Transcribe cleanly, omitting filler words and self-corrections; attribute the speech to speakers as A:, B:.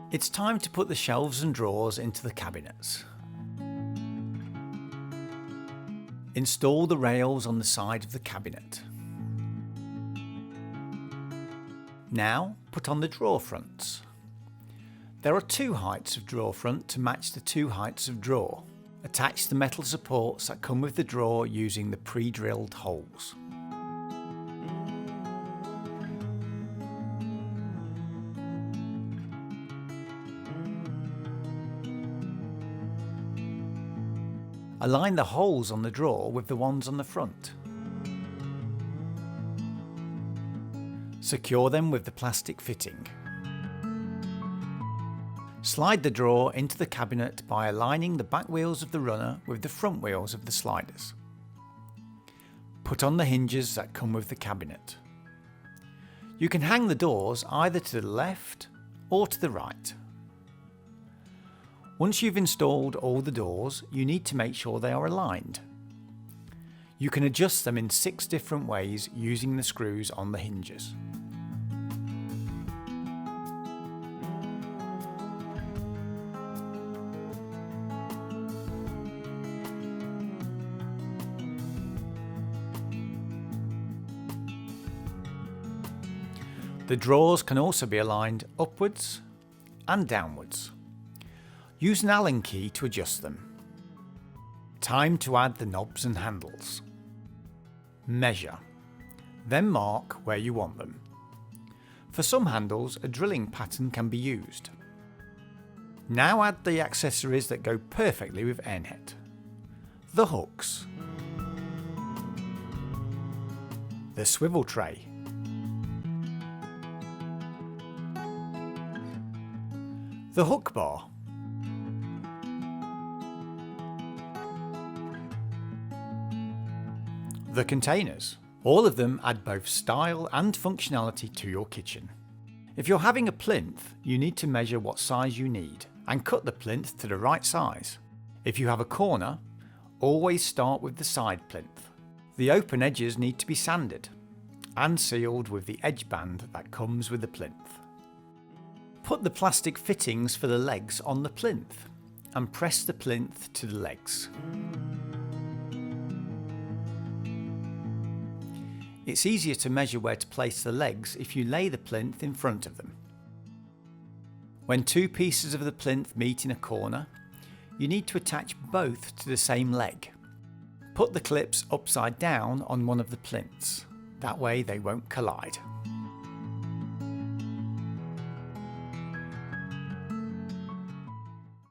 A: It's time to put the shelves and drawers into the cabinets. Install the rails on the side of the cabinet. Now put on the drawer fronts. There are two heights of drawer front to match the two heights of drawer. Attach the metal supports that come with the drawer using the pre-drilled holes. Align the holes on the drawer with the ones on the front. Secure them with the plastic fitting. Slide the drawer into the cabinet by aligning the back wheels of the runner with the front wheels of the sliders. Put on the hinges that come with the cabinet. You can hang the doors either to the left or to the right. Once you've installed all the doors, you need to make sure they are aligned. You can adjust them in 6 different ways using the screws on the hinges. The drawers can also be aligned upwards and downwards. Use an Allen key to adjust them. Time to add the knobs and handles. Measure, then mark where you want them. For some handles, a drilling pattern can be used. Now add the accessories that go perfectly with ENHET. The hooks, the swivel tray, the hook bar, the containers. All of them add both style and functionality to your kitchen. If you're having a plinth, you need to measure what size you need and cut the plinth to the right size. If you have a corner, always start with the side plinth. The open edges need to be sanded and sealed with the edge band that comes with the plinth. Put the plastic fittings for the legs on the plinth and press the plinth to the legs. It's easier to measure where to place the legs if you lay the plinth in front of them. When 2 pieces of the plinth meet in a corner, you need to attach both to the same leg. Put the clips upside down on one of the plinths. That way they won't collide.